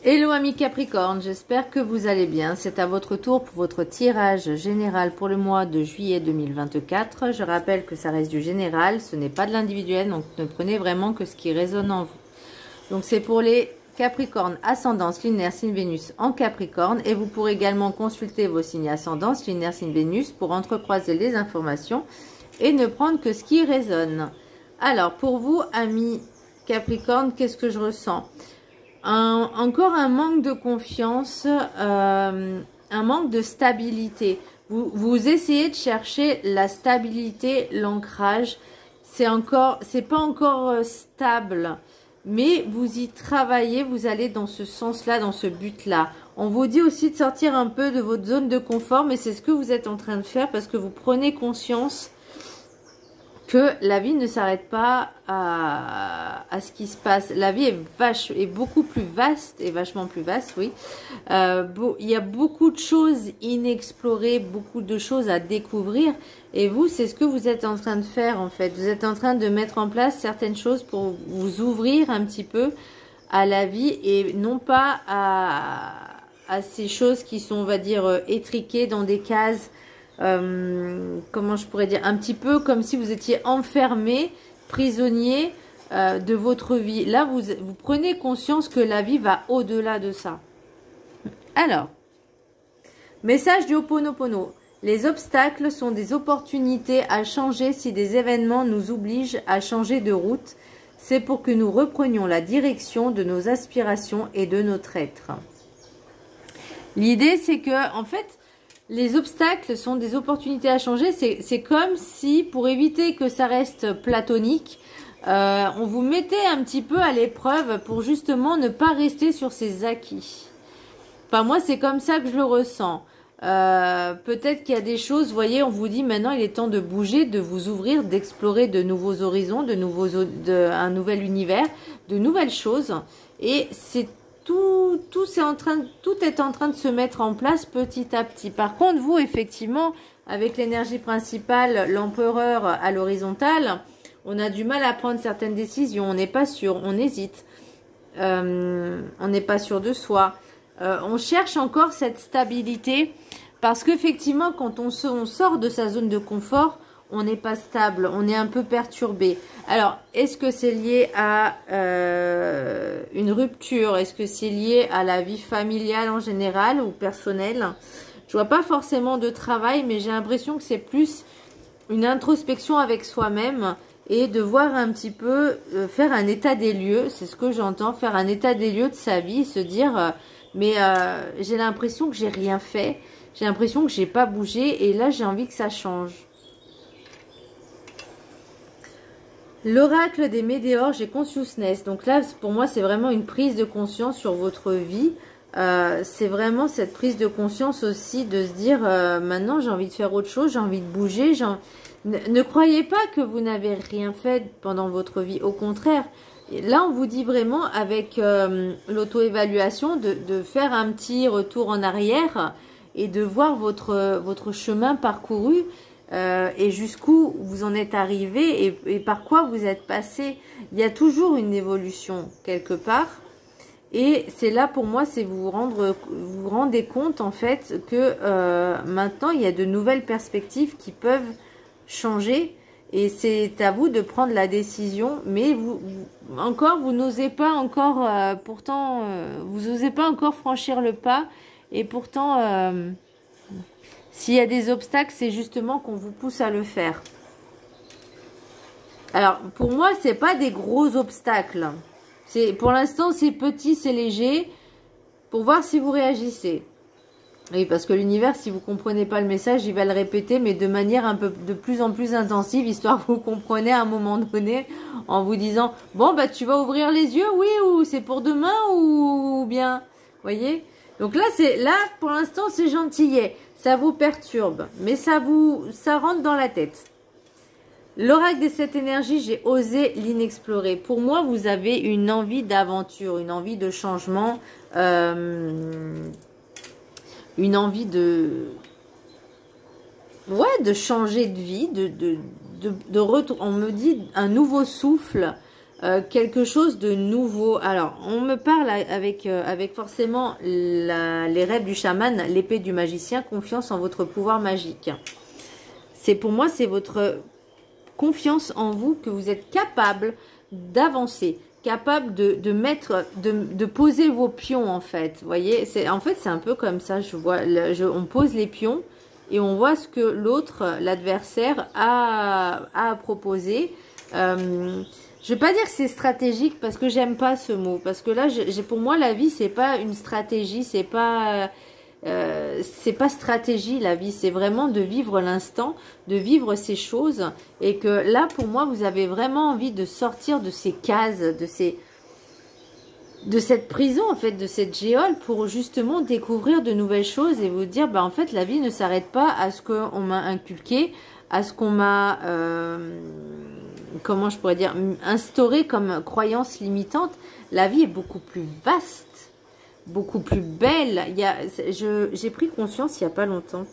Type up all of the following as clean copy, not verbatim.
Hello amis Capricorne, j'espère que vous allez bien. C'est à votre tour pour votre tirage général pour le mois de juillet 2024. Je rappelle que ça reste du général, ce n'est pas de l'individuel, donc ne prenez vraiment que ce qui résonne en vous. Donc c'est pour les Capricornes, ascendance, lunaire, signe Vénus en Capricorne. Et vous pourrez également consulter vos signes ascendance, lunaire, signe Vénus pour entrecroiser les informations et ne prendre que ce qui résonne. Alors pour vous amis Capricorne, qu'est-ce que je ressens ? Encore un manque de confiance, un manque de stabilité. Vous essayez de chercher la stabilité, l'ancrage. C'est pas encore stable, mais vous y travaillez, vous allez dans ce sens-là, dans ce but-là. On vous dit aussi de sortir un peu de votre zone de confort, mais c'est ce que vous êtes en train de faire parce que vous prenez conscience que la vie ne s'arrête pas à ce qui se passe. La vie est beaucoup plus vaste, et vachement plus vaste, oui. Il y a beaucoup de choses inexplorées, beaucoup de choses à découvrir. Et vous, c'est ce que vous êtes en train de faire, en fait. Vous êtes en train de mettre en place certaines choses pour vous ouvrir un petit peu à la vie et non pas à ces choses qui sont, on va dire, étriquées dans des cases. Comment je pourrais dire, un petit peu comme si vous étiez enfermé, prisonnier de votre vie. Là, vous prenez conscience que la vie va au-delà de ça. Alors, message du Ho'oponopono. Les obstacles sont des opportunités à changer si des événements nous obligent à changer de route. C'est pour que nous reprenions la direction de nos aspirations et de notre être. L'idée, c'est que, en fait, les obstacles sont des opportunités à changer. C'est comme si, pour éviter que ça reste platonique, on vous mettait un petit peu à l'épreuve pour justement ne pas rester sur ses acquis. Enfin, moi, c'est comme ça que je le ressens. Peut-être qu'il y a des choses, vous voyez, on vous dit maintenant, il est temps de bouger, de vous ouvrir, d'explorer de nouveaux horizons, un nouvel univers, de nouvelles choses. Et c'est tout est en train de se mettre en place petit à petit. Par contre, vous, effectivement, avec l'énergie principale, l'empereur à l'horizontale, on a du mal à prendre certaines décisions. On n'est pas sûr, on hésite. On n'est pas sûr de soi. On cherche encore cette stabilité parce qu'effectivement, quand on sort de sa zone de confort, on n'est pas stable, on est un peu perturbé. Alors, est-ce que c'est lié à une rupture? Est-ce que c'est lié à la vie familiale en général ou personnelle? Je vois pas forcément de travail, mais j'ai l'impression que c'est plus une introspection avec soi-même et de voir un petit peu, faire un état des lieux, c'est ce que j'entends, faire un état des lieux de sa vie, se dire, j'ai l'impression que j'ai rien fait, j'ai l'impression que j'ai pas bougé et là j'ai envie que ça change. L'oracle des météores, j'ai consciousness. Donc là, pour moi, c'est vraiment une prise de conscience sur votre vie. C'est vraiment cette prise de conscience aussi de se dire, maintenant, j'ai envie de faire autre chose, j'ai envie de bouger. Ne croyez pas que vous n'avez rien fait pendant votre vie. Au contraire, là, on vous dit vraiment avec l'auto-évaluation de faire un petit retour en arrière et de voir votre chemin parcouru. Et jusqu'où vous en êtes arrivé et par quoi vous êtes passé. Il y a toujours une évolution quelque part. Et c'est là pour moi, c'est vous rendez compte en fait que maintenant il y a de nouvelles perspectives qui peuvent changer. Et c'est à vous de prendre la décision. Mais vous n'osez pas encore, vous n'osez pas encore franchir le pas. Et pourtant... s'il y a des obstacles, c'est justement qu'on vous pousse à le faire. Alors, pour moi, c'est pas des gros obstacles. Pour l'instant, c'est petit, c'est léger. Pour voir si vous réagissez. Oui, parce que l'univers, si vous comprenez pas le message, il va le répéter, mais de manière un peu de plus en plus intensive, histoire que vous compreniez à un moment donné, en vous disant, bon, bah, tu vas ouvrir les yeux, oui, ou c'est pour demain, ou bien, voyez. Donc là, pour l'instant, c'est gentillet. Ça vous perturbe, mais ça rentre dans la tête. L'oracle de cette énergie, j'ai osé l'inexplorer. Pour moi, vous avez une envie d'aventure, une envie de changement, une envie de changer de vie, de retour. On me dit un nouveau souffle, quelque chose de nouveau. Alors, on me parle avec forcément les rêves du chaman, l'épée du magicien, confiance en votre pouvoir magique. C'est pour moi, c'est votre confiance en vous que vous êtes capable d'avancer, capable de poser vos pions en fait. Vous voyez, en fait c'est un peu comme ça. Je vois, on pose les pions et on voit ce que l'autre, l'adversaire, a à proposer. Je vais pas dire que c'est stratégique parce que j'aime pas ce mot. Parce que là, pour moi, la vie, c'est pas une stratégie, c'est pas stratégie la vie. C'est vraiment de vivre l'instant, de vivre ces choses. Et que là, pour moi, vous avez vraiment envie de sortir de ces cases, de cette prison, en fait, de cette géole pour justement découvrir de nouvelles choses et vous dire, bah, en fait, la vie ne s'arrête pas à ce qu'on m'a inculqué, à ce qu'on m'a... comment je pourrais dire, instauré comme croyance limitante. La vie est beaucoup plus vaste, beaucoup plus belle. J'ai pris conscience il n'y a pas longtemps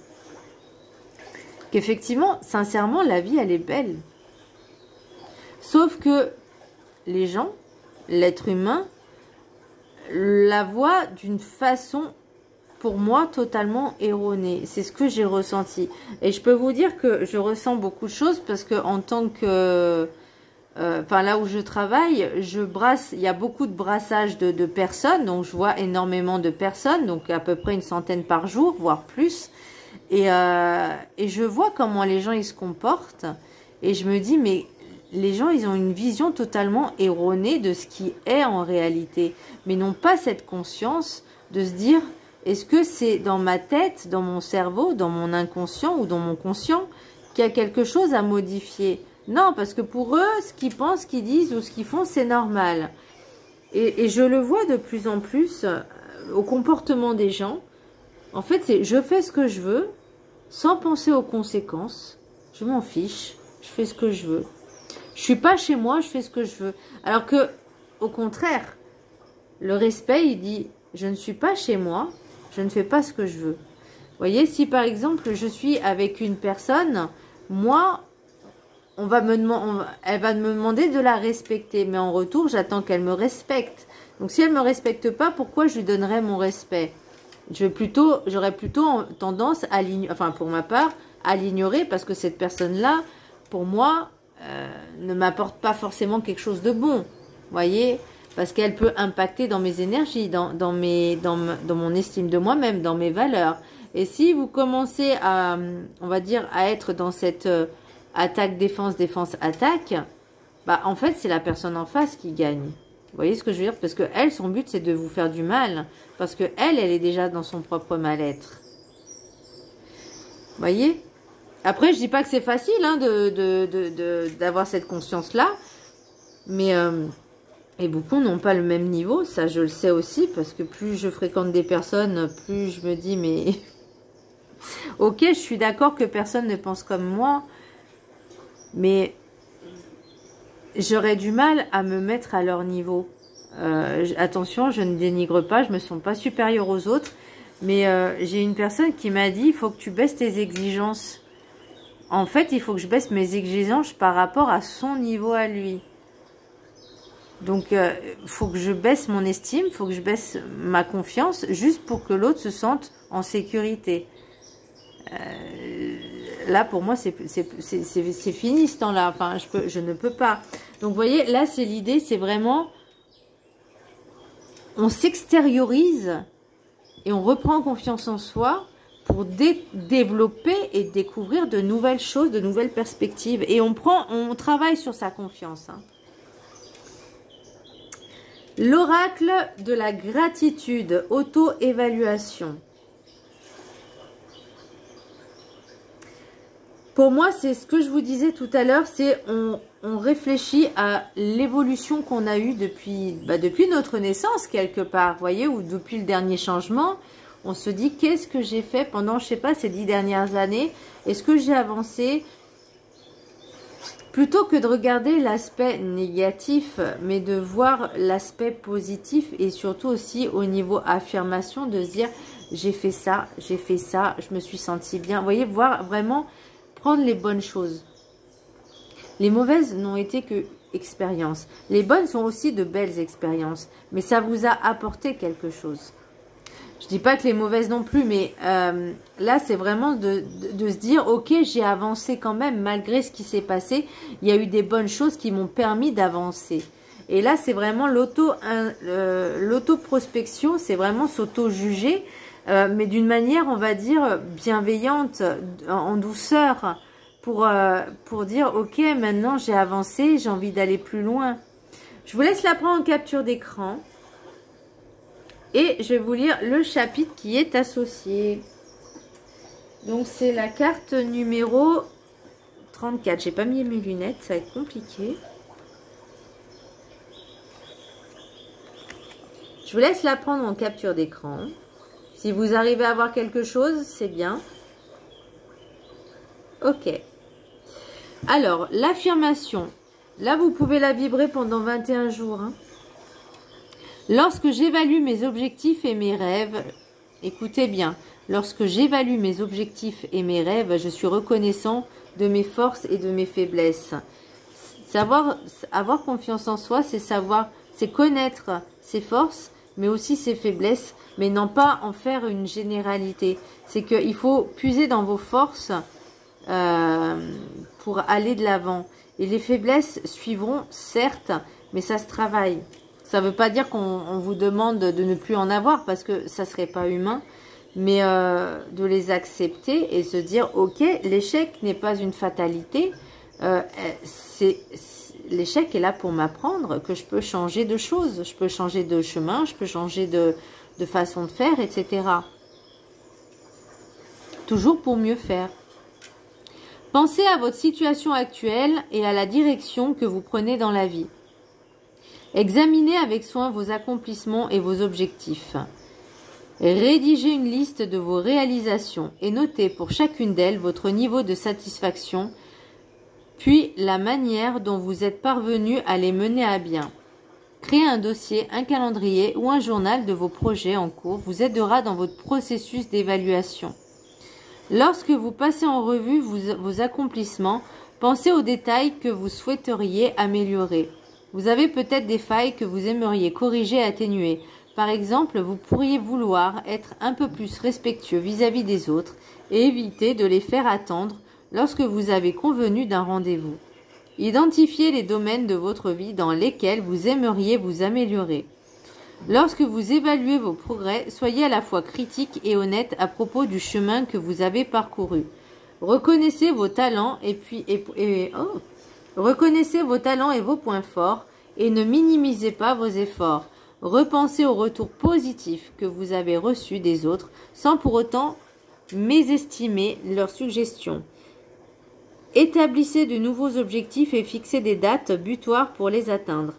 qu'effectivement, sincèrement, la vie, elle est belle. Sauf que les gens, l'être humain, la voient d'une façon, pour moi, totalement erronée. C'est ce que j'ai ressenti. Et je peux vous dire que je ressens beaucoup de choses parce que en tant que... là où je travaille, il y a beaucoup de brassage de personnes, donc je vois énormément de personnes, donc à peu près une centaine par jour, voire plus. Et je vois comment les gens ils se comportent et je me dis mais les gens ils ont une vision totalement erronée de ce qui est en réalité, mais n'ont pas cette conscience de se dire est-ce que c'est dans ma tête, dans mon cerveau, dans mon inconscient ou dans mon conscient qu'il y a quelque chose à modifier? Non, parce que pour eux, ce qu'ils pensent, ce qu'ils disent ou ce qu'ils font, c'est normal. Et je le vois de plus en plus au comportement des gens. En fait, c'est je fais ce que je veux, sans penser aux conséquences. Je m'en fiche, je fais ce que je veux. Je suis pas chez moi, je fais ce que je veux. Alors que, au contraire, le respect, il dit, je ne suis pas chez moi, je ne fais pas ce que je veux. Vous voyez, si par exemple, je suis avec une personne, moi... elle va me demander de la respecter, mais en retour, j'attends qu'elle me respecte. Donc, si elle ne me respecte pas, pourquoi je lui donnerais mon respect? J'aurais plutôt tendance à l'ignorer, enfin, pour ma part, à l'ignorer parce que cette personne-là, pour moi, ne m'apporte pas forcément quelque chose de bon. Vous voyez? Parce qu'elle peut impacter dans mes énergies, dans mon estime de moi-même, dans mes valeurs. Et si vous commencez à, on va dire, à être dans cette... attaque, défense, défense, attaque, bah en fait c'est la personne en face qui gagne. Vous voyez ce que je veux dire? Parce que elle, son but c'est de vous faire du mal. Parce que elle est déjà dans son propre mal-être. Vous voyez? Après je dis pas que c'est facile hein, d'avoir cette conscience-là. Mais et beaucoup n'ont pas le même niveau. Ça je le sais aussi. Parce que plus je fréquente des personnes, plus je me dis mais... ok, je suis d'accord que personne ne pense comme moi. Mais j'aurais du mal à me mettre à leur niveau. Attention, je ne dénigre pas, je ne me sens pas supérieure aux autres. Mais j'ai une personne qui m'a dit, il faut que tu baisses tes exigences. En fait, il faut que je baisse mes exigences par rapport à son niveau à lui. Donc, il faut que je baisse mon estime, il faut que je baisse ma confiance, juste pour que l'autre se sente en sécurité. Là pour moi c'est fini ce temps-là, enfin je ne peux pas. Donc vous voyez là c'est l'idée, c'est vraiment on s'extériorise et on reprend confiance en soi pour développer et découvrir de nouvelles choses, de nouvelles perspectives et on travaille sur sa confiance hein. L'oracle de la gratitude, auto-évaluation. Pour moi, c'est ce que je vous disais tout à l'heure, c'est on réfléchit à l'évolution qu'on a eue depuis notre naissance quelque part, vous voyez, ou depuis le dernier changement. On se dit, qu'est-ce que j'ai fait pendant, je sais pas, ces 10 dernières années? Est-ce que j'ai avancé? Plutôt que de regarder l'aspect négatif, mais de voir l'aspect positif et surtout aussi au niveau affirmation, de se dire, j'ai fait ça, je me suis sentie bien. Vous voyez, voir vraiment... prendre les bonnes choses. Les mauvaises n'ont été que expériences. Les bonnes sont aussi de belles expériences, mais ça vous a apporté quelque chose. Je dis pas que les mauvaises non plus, mais là, c'est vraiment de se dire, ok, j'ai avancé quand même, malgré ce qui s'est passé. Il y a eu des bonnes choses qui m'ont permis d'avancer. Et là, c'est vraiment l'auto-prospection, c'est vraiment s'auto-juger, mais d'une manière, on va dire, bienveillante, en douceur, pour dire, ok, maintenant j'ai avancé, j'ai envie d'aller plus loin. Je vous laisse la prendre en capture d'écran. Et je vais vous lire le chapitre qui est associé. Donc, c'est la carte numéro 34. J'ai pas mis mes lunettes, ça va être compliqué. Je vous laisse la prendre en capture d'écran. Si vous arrivez à voir quelque chose, c'est bien. Ok. Alors, l'affirmation. Là, vous pouvez la vibrer pendant 21 jours. Hein. Lorsque j'évalue mes objectifs et mes rêves, écoutez bien, lorsque j'évalue mes objectifs et mes rêves, je suis reconnaissant de mes forces et de mes faiblesses. Avoir confiance en soi, c'est connaître ses forces, mais aussi ses faiblesses, mais non pas en faire une généralité. C'est qu'il faut puiser dans vos forces pour aller de l'avant. Et les faiblesses suivront, certes, mais ça se travaille. Ça ne veut pas dire qu'on vous demande de ne plus en avoir parce que ça ne serait pas humain, mais de les accepter et se dire, ok, l'échec n'est pas une fatalité, l'échec est là pour m'apprendre que je peux changer de choses, je peux changer de chemin, je peux changer de façon de faire, etc. Toujours pour mieux faire. Pensez à votre situation actuelle et à la direction que vous prenez dans la vie. Examinez avec soin vos accomplissements et vos objectifs. Rédigez une liste de vos réalisations et notez pour chacune d'elles votre niveau de satisfaction, puis la manière dont vous êtes parvenu à les mener à bien. Créer un dossier, un calendrier ou un journal de vos projets en cours vous aidera dans votre processus d'évaluation. Lorsque vous passez en revue vos accomplissements, pensez aux détails que vous souhaiteriez améliorer. Vous avez peut-être des failles que vous aimeriez corriger et atténuer. Par exemple, vous pourriez vouloir être un peu plus respectueux vis-à-vis des autres et éviter de les faire attendre lorsque vous avez convenu d'un rendez-vous. Identifiez les domaines de votre vie dans lesquels vous aimeriez vous améliorer. Lorsque vous évaluez vos progrès, soyez à la fois critique et honnête à propos du chemin que vous avez parcouru. Reconnaissez vos talents Reconnaissez vos talents et vos points forts et ne minimisez pas vos efforts. Repensez aux retours positifs que vous avez reçus des autres sans pour autant mésestimer leurs suggestions. Établissez de nouveaux objectifs et fixez des dates butoirs pour les atteindre.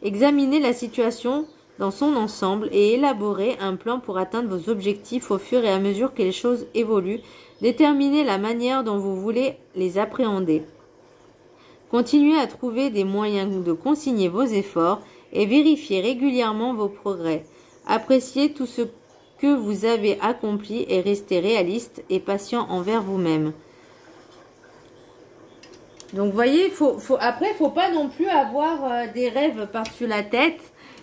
Examinez la situation dans son ensemble et élaborez un plan pour atteindre vos objectifs au fur et à mesure que les choses évoluent. Déterminez la manière dont vous voulez les appréhender. Continuez à trouver des moyens de consigner vos efforts et vérifiez régulièrement vos progrès. Appréciez tout ce que vous avez accompli et restez réaliste et patient envers vous-même. Donc, vous voyez, après, il ne faut pas non plus avoir des rêves par-dessus la tête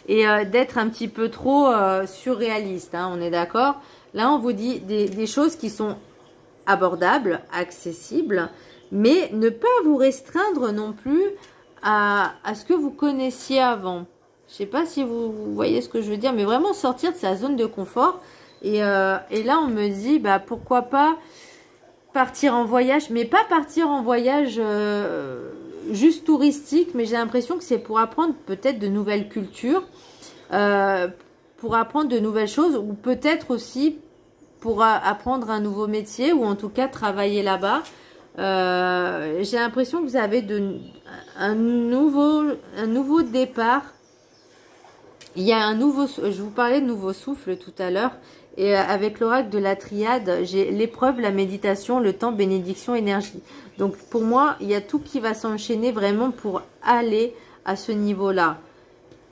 et d'être un petit peu trop surréaliste. Hein, on est d'accord? Là, on vous dit des choses qui sont abordables, accessibles, mais ne pas vous restreindre non plus à ce que vous connaissiez avant. Je ne sais pas si vous voyez ce que je veux dire, mais vraiment sortir de sa zone de confort. Et là, on me dit, bah, pourquoi pas partir en voyage, mais pas partir en voyage juste touristique, mais j'ai l'impression que c'est pour apprendre peut-être de nouvelles cultures, pour apprendre de nouvelles choses, ou peut-être aussi pour apprendre un nouveau métier, ou en tout cas travailler là-bas. J'ai l'impression que vous avez un nouveau départ. Il y a un nouveau, je vous parlais de nouveau souffle tout à l'heure, et avec l'oracle de la triade, j'ai l'épreuve, la méditation, le temps, bénédiction, énergie. Donc pour moi, il y a tout qui va s'enchaîner vraiment pour aller à ce niveau-là.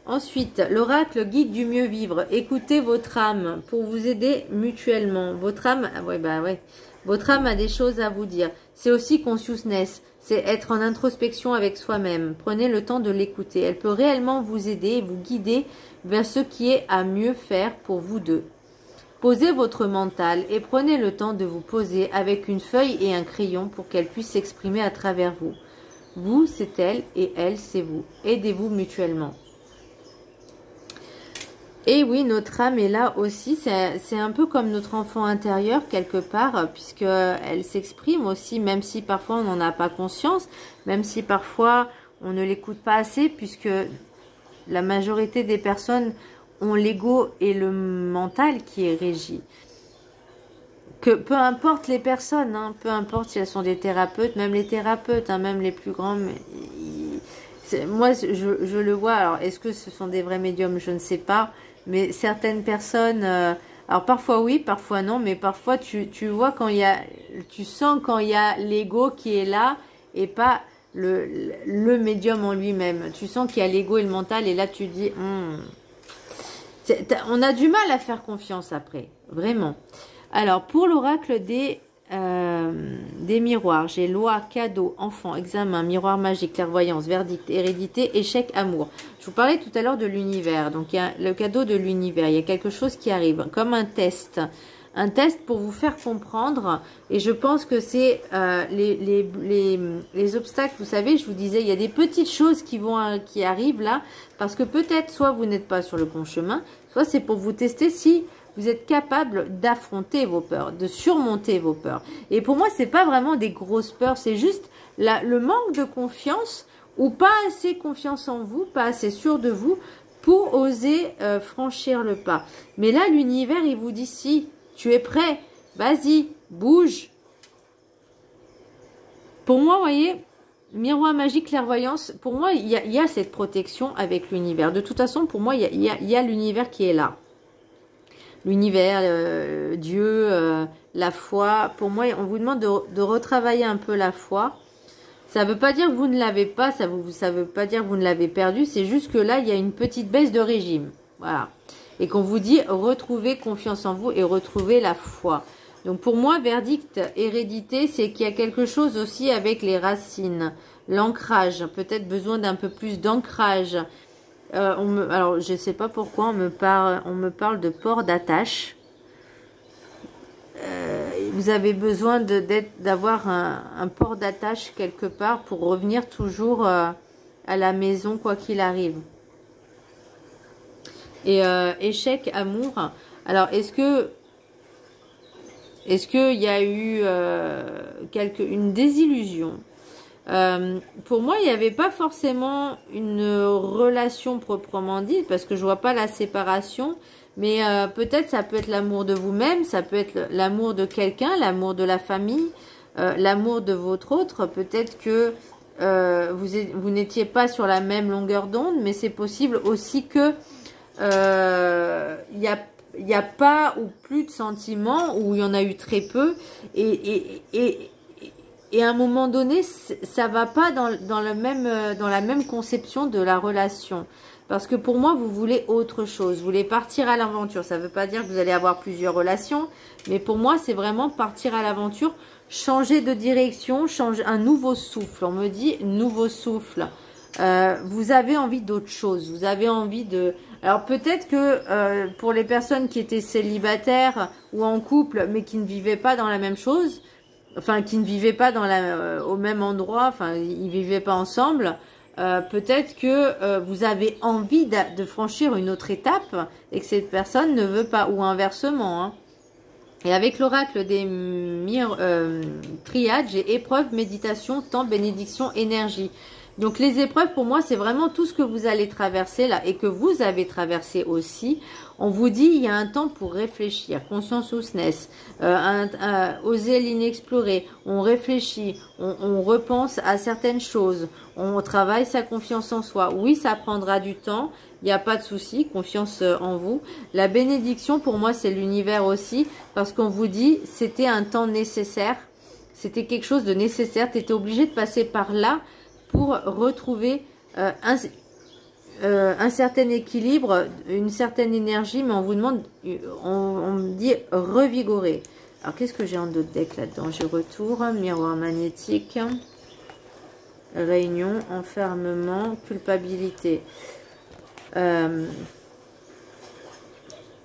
Ensuite, l'oracle guide du mieux vivre. Écoutez votre âme pour vous aider mutuellement. Votre âme, votre âme a des choses à vous dire. C'est aussi consciousness, c'est être en introspection avec soi-même. Prenez le temps de l'écouter. Elle peut réellement vous aider et vous guider vers ce qui est à mieux faire pour vous deux. Posez votre mental et prenez le temps de vous poser avec une feuille et un crayon pour qu'elle puisse s'exprimer à travers vous. Vous, c'est elle et elle, c'est vous. Aidez-vous mutuellement. Et oui, notre âme est là aussi, c'est un peu comme notre enfant intérieur quelque part, puisqu'elle s'exprime aussi, même si parfois on n'en a pas conscience, même si parfois on ne l'écoute pas assez, puisque la majorité des personnes ont l'ego et le mental qui est régi. Que peu importe les personnes, hein, peu importe si elles sont des thérapeutes, même les thérapeutes, hein, même les plus grands, moi je le vois, alors est-ce que ce sont des vrais médiums, je ne sais pas. Mais certaines personnes, alors parfois oui, parfois non, mais parfois tu vois quand il y a, tu sens quand il y a l'ego qui est là et pas le médium en lui-même. Tu sens qu'il y a l'ego et le mental et là tu dis, on a du mal à faire confiance après, vraiment. Alors pour l'oracle des miroirs, j'ai loi, cadeau, enfant, examen, miroir magique, clairvoyance, verdict, hérédité, échec, amour. Je vous parlais tout à l'heure de l'univers, donc il y a le cadeau de l'univers, il y a quelque chose qui arrive, comme un test pour vous faire comprendre, et je pense que c'est les obstacles, vous savez, je vous disais, il y a des petites choses qui arrivent là, parce que peut-être soit vous n'êtes pas sur le bon chemin, soit c'est pour vous tester si vous êtes capable d'affronter vos peurs, de surmonter vos peurs. Et pour moi, c'est pas vraiment des grosses peurs, c'est juste le manque de confiance ou pas assez confiance en vous, pas assez sûr de vous pour oser franchir le pas. Mais là, l'univers, il vous dit si tu es prêt, vas-y, bouge. Pour moi, vous voyez, miroir magique, clairvoyance, pour moi, il y a cette protection avec l'univers. De toute façon, pour moi, il y a l'univers qui est là. L'univers, Dieu, la foi. Pour moi, on vous demande de retravailler un peu la foi. Ça ne veut pas dire que vous ne l'avez pas, ça veut pas dire que vous ne l'avez perdu. C'est juste que là, il y a une petite baisse de régime. Voilà. Et qu'on vous dit, retrouvez confiance en vous et retrouvez la foi. Donc pour moi, verdict, hérédité, c'est qu'il y a quelque chose aussi avec les racines. L'ancrage, peut-être besoin d'un peu plus d'ancrage. Alors, je ne sais pas pourquoi on me parle de port d'attache. Vous avez besoin d'avoir un port d'attache quelque part pour revenir toujours à la maison, quoi qu'il arrive. Et échec, amour. Alors, est-ce qu'il y a eu une désillusion? Pour moi, il n'y avait pas forcément une relation proprement dite, parce que je vois pas la séparation, mais peut-être ça peut être l'amour de vous-même, ça peut être l'amour de quelqu'un, l'amour de la famille, l'amour de votre autre. Peut-être que vous n'étiez pas sur la même longueur d'onde, mais c'est possible aussi que il y a pas ou plus de sentiments, ou il y en a eu très peu, et à un moment donné, ça va pas dans la même conception de la relation. Parce que pour moi, vous voulez autre chose. Vous voulez partir à l'aventure. Ça ne veut pas dire que vous allez avoir plusieurs relations. Mais pour moi, c'est vraiment partir à l'aventure, changer de direction, changer un nouveau souffle. On me dit nouveau souffle. Vous avez envie d'autre chose. Vous avez envie de... Alors peut-être que pour les personnes qui étaient célibataires ou en couple, mais qui ne vivaient pas dans la même chose, enfin qui ne vivaient pas au même endroit, enfin ils vivaient pas ensemble, peut-être que vous avez envie de franchir une autre étape et que cette personne ne veut pas, ou inversement, hein. Et avec l'oracle des triades, j'ai épreuve, méditation, temps, bénédiction, énergie. Donc les épreuves, pour moi, c'est vraiment tout ce que vous allez traverser là et que vous avez traversé aussi. On vous dit, il y a un temps pour réfléchir, consciousness, oser l'inexploré. On réfléchit, on repense à certaines choses, on travaille sa confiance en soi. Oui, ça prendra du temps, il n'y a pas de souci, confiance en vous. La bénédiction, pour moi, c'est l'univers aussi, parce qu'on vous dit, c'était un temps nécessaire, c'était quelque chose de nécessaire, tu étais obligé de passer par là, pour retrouver un certain équilibre, une certaine énergie, mais on vous demande, on me dit revigorer. Alors, qu'est-ce que j'ai en d'autres decks là-dedans? J'ai retour, miroir magnétique, réunion, enfermement, culpabilité.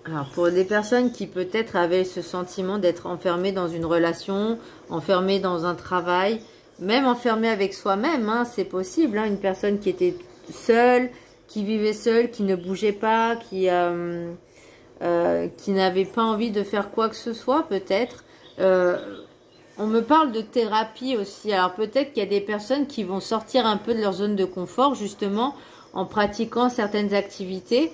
Alors, pour des personnes qui peut-être avaient ce sentiment d'être enfermées dans une relation, enfermées dans un travail, même enfermées avec soi-même, hein, c'est possible, hein, une personne qui était seule, qui vivait seule, qui ne bougeait pas, qui n'avait pas envie de faire quoi que ce soit, peut-être. On me parle de thérapie aussi. Alors, peut-être qu'il y a des personnes qui vont sortir un peu de leur zone de confort, justement, en pratiquant certaines activités.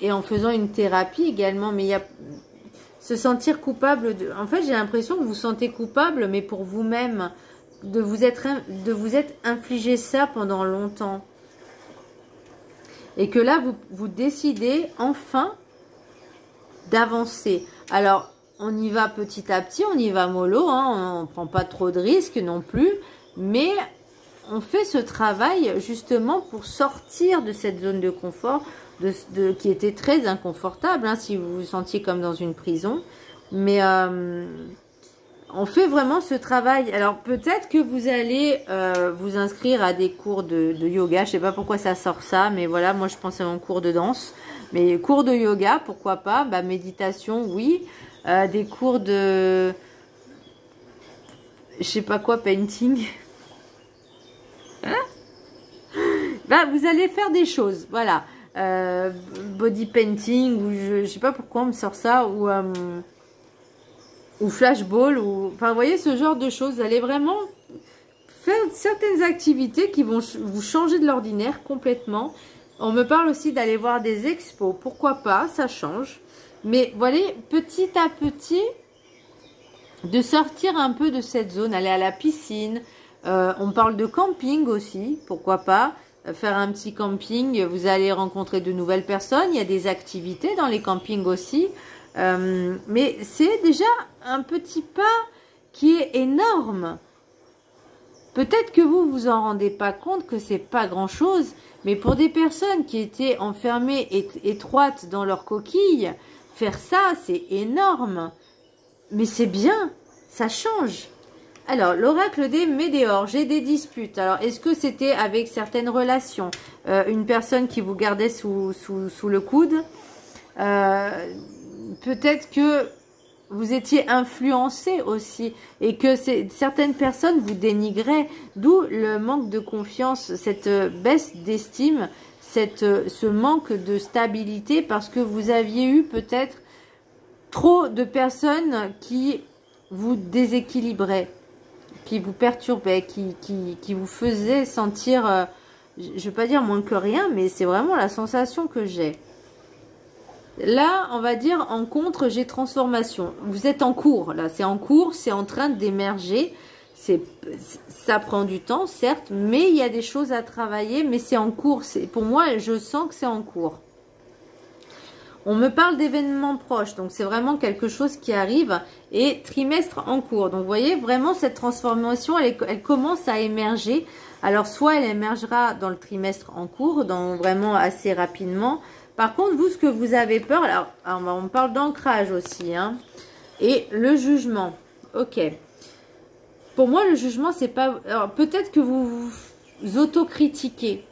Et en faisant une thérapie également, mais il y a se sentir coupable. En fait, j'ai l'impression que vous vous sentez coupable, mais pour vous-même, de vous être infligé ça pendant longtemps. Et que là, vous décidez enfin d'avancer. Alors, on y va petit à petit, on y va mollo, hein, on ne prend pas trop de risques non plus, mais on fait ce travail justement pour sortir de cette zone de confort, qui était très inconfortable, hein, si vous vous sentiez comme dans une prison. Mais on fait vraiment ce travail. Alors peut-être que vous allez vous inscrire à des cours de yoga. Je ne sais pas pourquoi ça sort ça, mais voilà, moi je pensais à un cours de danse. Mais cours de yoga, pourquoi pas. Bah, méditation, oui. Des cours de... je sais pas quoi, painting. Bah, vous allez faire des choses, voilà. Body painting, ou je sais pas pourquoi on me sort ça, ou flashball, ou enfin vous voyez ce genre de choses. Vous allez vraiment faire certaines activités qui vont vous changer de l'ordinaire complètement. On me parle aussi d'aller voir des expos, pourquoi pas, ça change. Mais voilà, petit à petit, de sortir un peu de cette zone, aller à la piscine. On parle de camping aussi, pourquoi pas. Faire un petit camping, vous allez rencontrer de nouvelles personnes, il y a des activités dans les campings aussi, mais c'est déjà un petit pas qui est énorme. Peut-être que vous vous en rendez pas compte, que c'est pas grand chose, mais pour des personnes qui étaient enfermées, étroites dans leur coquille, faire ça c'est énorme, mais c'est bien, ça change. Alors, l'oracle des Médéors, j'ai des disputes. Alors, est-ce que c'était avec certaines relations, une personne qui vous gardait sous le coude, peut-être que vous étiez influencé aussi et que certaines personnes vous dénigraient, d'où le manque de confiance, cette baisse d'estime, ce manque de stabilité parce que vous aviez eu peut-être trop de personnes qui vous déséquilibraient, qui vous perturbait, qui vous faisait sentir, je ne vais pas dire moins que rien, mais c'est vraiment la sensation que j'ai. Là, on va dire en contre, j'ai transformation. Vous êtes en cours, là, c'est en cours, c'est en train d'émerger. Ça prend du temps, certes, mais il y a des choses à travailler, mais c'est en cours. Pour moi, je sens que c'est en cours. On me parle d'événements proches, donc c'est vraiment quelque chose qui arrive, et trimestre en cours. Donc vous voyez, vraiment cette transformation, elle commence à émerger. Alors soit elle émergera dans le trimestre en cours, vraiment assez rapidement. Par contre, vous, ce que vous avez peur, alors on parle d'ancrage aussi, hein, et le jugement. Ok. Pour moi, le jugement, c'est pas... Alors peut-être que vous vous autocritiquez.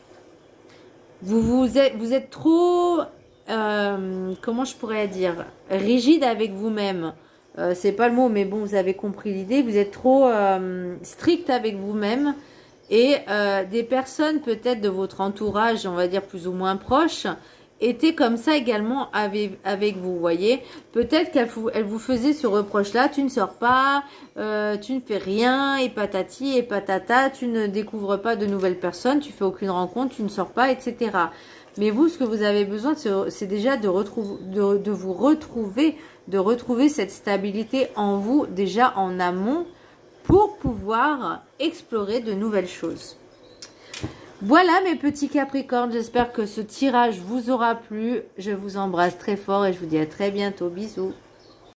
Vous êtes trop... comment je pourrais dire, rigide avec vous-même, c'est pas le mot, mais bon, vous avez compris l'idée. Vous êtes trop strict avec vous-même, et des personnes peut-être de votre entourage, on va dire plus ou moins proches, étaient comme ça également avec vous, voyez. Peut-être qu'elle vous faisait ce reproche-là: tu ne sors pas, tu ne fais rien, et patati et patata, tu ne découvres pas de nouvelles personnes, tu fais aucune rencontre, tu ne sors pas, etc. Mais vous, ce que vous avez besoin, c'est déjà de vous retrouver, de retrouver cette stabilité en vous, déjà en amont, pour pouvoir explorer de nouvelles choses. Voilà mes petits Capricornes, j'espère que ce tirage vous aura plu. Je vous embrasse très fort et je vous dis à très bientôt. Bisous.